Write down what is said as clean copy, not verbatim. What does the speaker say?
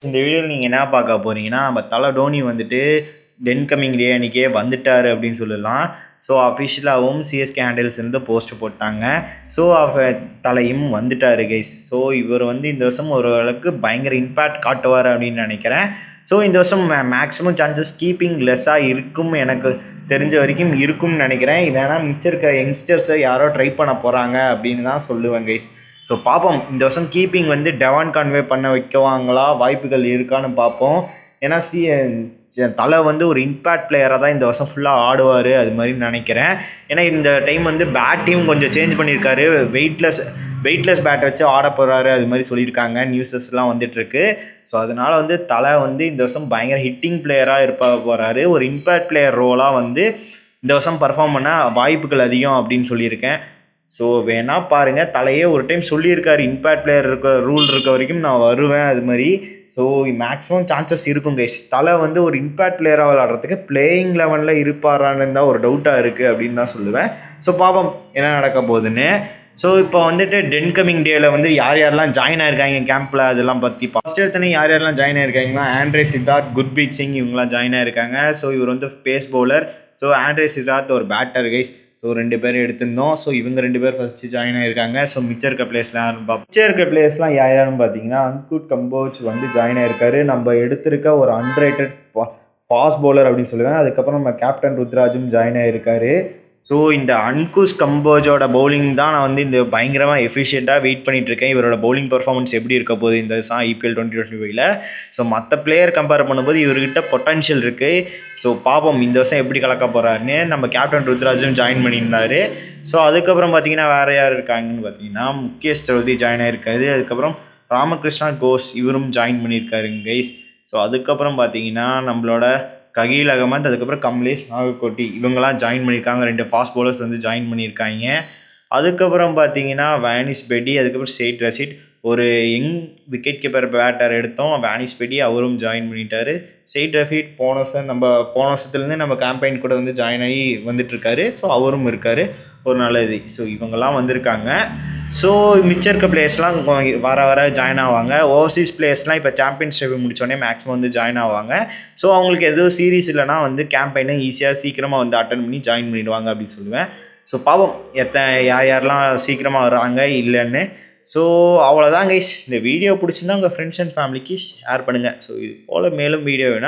இந்த வீடியோவில் நீங்கள் என்ன பார்க்க போகிறீங்கன்னா, நம்ம தல டோனி வந்துட்டு கமிங் டே அன்றைக்கே வந்துட்டார் அப்படின்னு சொல்லலாம். ஸோ அஃபிஷியலாகவும் சிஎஸ்கே ஹேண்டில்ஸ்லேருந்து போஸ்ட் போட்டாங்க. ஸோ தலையும் வந்துட்டார் கைஸ். ஸோ இவர் வந்து இந்த வருஷம் ஓரளவுக்கு பயங்கர இம்பேக்ட் காட்டுவார் அப்படின்னு நினைக்கிறேன். ஸோ இந்த வருஷம் மேக்ஸிமம் சான்சஸ் கீப்பிங் லெஸ்ஸாக இருக்கும், எனக்கு தெரிஞ்ச வரைக்கும் இருக்கும்னு நினைக்கிறேன். இல்லைனா மிச்சம் இருக்க யங்ஸ்டர்ஸை யாரோ ட்ரை பண்ண போகிறாங்க அப்படின்னு தான் சொல்லுவேன் கைஸ். ஸோ பார்ப்போம், இந்த வருஷம் கீப்பிங் வந்து டெவான் கான்வே பண்ண வைக்குவாங்களா, வாய்ப்புகள் இருக்கான்னு பார்ப்போம். ஏன்னா தலை வந்து ஒரு இம்பேக்ட் பிளேயராக தான் இந்த வருஷம் ஃபுல்லாக ஆடுவார் அது மாதிரி நினைக்கிறேன். ஏன்னா இந்த டைம் வந்து பேட்டையும் கொஞ்சம் சேஞ்ச் பண்ணியிருக்காரு, வெயிட்லெஸ் பேட்டை வச்சு ஆட போகிறாரு அது மாதிரி சொல்லியிருக்காங்க, நியூஸஸ்லாம் வந்துட்டுருக்கு. ஸோ அதனால் வந்து தலை வந்து இந்த வருஷம் பயங்கர ஹிட்டிங் பிளேயராக போகிறாரு. ஒரு இம்பேக்ட் பிளேயர் ரோலாக வந்து இந்த வருஷம் பர்ஃபார்ம் பண்ண வாய்ப்புகள் அதிகம் அப்படின்னு சொல்லியிருக்கேன். ஸோ வேணால் பாருங்கள், தலையே ஒரு டைம் சொல்லியிருக்காரு, இம்பேக்ட் பிளேயர் ரூல் இருக்க வரைக்கும் நான் வருவேன் அது மாதிரி. ஸோ மேக்ஸிமம் சான்சஸ் இருக்கும் கைஸ். தலை வந்து ஒரு இம்பேக்ட் பிளேயராக விளாட்றதுக்கு பிளேயிங் லெவனில் இருப்பாரான்னு தான் ஒரு டவுட்டாக இருக்குது அப்படின்னு தான் சொல்லுவேன். ஸோ பாப்போம் என்ன நடக்க போகுதுன்னு. ஸோ இப்போ வந்துட்டு கமிங் டேயில் வந்து யாரெல்லாம் ஜாயின் ஆயிருக்காங்க கேம்பில் அதெல்லாம் பற்றி ஃபஸ்ட் எடுத்தனே யாரெல்லாம் ஜாயின் ஆயிருக்காங்கன்னா, ஆண்ட்ரே சித்தார்த், குர்பீத் சிங் இவங்களாம் ஜாயின் ஆயிருக்காங்க. ஸோ இவர் வந்து pace bowler. So Andre Siddharth ஒரு பேட்டர் கைஸ். ஸோ 2 பேர் எடுத்திருந்தோம். ஸோ இவங்க 2 பேர் ஃபஸ்ட்டு ஜாயின் ஆகிருக்காங்க. ஸோ மிச்சம் இருக்க பிளேயர்ஸ்லாம் யாருன்னு பார்த்தீங்கன்னா, அன்குட் கம்போஜ் வந்து ஜாயின் ஆகிருக்காரு. நம்ம எடுத்திருக்க ஒரு அன்ரேட்டட் ஃபாஸ்ட் பவுலர் அப்படின்னு சொல்லுவேன். அதுக்கப்புறம் நம்ம கேப்டன் ருத்ராஜும் ஜாயின் ஆகிருக்காரு. ஸோ இந்த அன்குஷ் கம்போஜோட பவுலிங் தான் நான் வந்து இந்த பயங்கரமாக எஃபிஷியண்ட்டாக வெயிட் பண்ணிகிட்ருக்கேன். இவரோட பவுலிங் பர்ஃபார்மன்ஸ் எப்படி இருக்க போகுது இந்த IPL 2025ல். ஸோ மற்ற பிளேயர் கம்பேர் பண்ணும்போது இவர்கிட்ட பொட்டன்ஷியல் இருக்குது. ஸோ பாப்போம் இந்த வருஷம் எப்படி கலக்க போகிறாருன்னு. நம்ம கேப்டன் ருத்ராஜும் ஜாயின் பண்ணியிருந்தார். ஸோ அதுக்கப்புறம் பார்த்தீங்கன்னா வேறு யார் இருக்காங்கன்னு பார்த்தீங்கன்னா, முகேஷ் சௌத்ரி ஜாயின் ஆகிருக்காரு. அதுக்கப்புறம் ராமகிருஷ்ணா கோஷ் இவரும் ஜாயின் பண்ணியிருக்காருங்க கைஸ். ஸோ அதுக்கப்புறம் பார்த்தீங்கன்னா நம்மளோட ககீல் அகமத், அதுக்கப்புறம் கமலேஷ் நாகர்கோட்டி இவங்கெல்லாம் ஜாயின் பண்ணியிருக்காங்க. 2 ஃபாஸ்ட் பவுலர்ஸ் வந்து ஜாயின் பண்ணியிருக்காங்க. அதுக்கப்புறம் பார்த்தீங்கன்னா வேனிஸ் பெடி, அதுக்கப்புறம் செயிட் ரஷீத், ஒரு யங் விக்கெட் கீப்பர் பேட்டர் எடுத்தோம் வேனிஸ் பெடி, அவரும் ஜாயின் பண்ணிட்டாரு. செயிட் ரஷீத் போன வருஷத்துலேருந்து நம்ம கேம்பெயின் கூட வந்து ஜாயின் ஆகி வந்துட்டுருக்காரு. ஸோ அவரும் இருக்கார், ஒரு நல்ல இது. ஸோ இவங்கெல்லாம் வந்திருக்காங்க. ஸோ மிச்சம் இருக்க பிளேயர்ஸ்லாம் வர ஜாயின் ஆவாங்க. ஓவர்சீஸ் பிளேயர்ஸ்லாம் இப்போ சாம்பியன்ஷிப் முடித்தோடனே மேக்ஸிமம் வந்து ஜாயின் ஆவாங்க. ஸோ அவங்களுக்கு எதுவும் சீரீஸ் இல்லைனா வந்து கேம்பெயினை ஈஸியாக சீக்கிரமாக வந்து அட்டன் பண்ணி ஜாயின் பண்ணிடுவாங்க அப்படின்னு சொல்லுவேன். ஸோ பாவம் யாரெல்லாம் சீக்கிரமாக வராங்க இல்லைன்னு. ஸோ அவ்வளோதான் கைஸ். இந்த வீடியோ பிடிச்சிருந்தா உங்கள் ஃப்ரெண்ட்ஸ் அண்ட் ஃபேமிலிக்கு ஷேர் பண்ணுங்கள். ஸோ இது போல் மேலும் வீடியோ வேணால்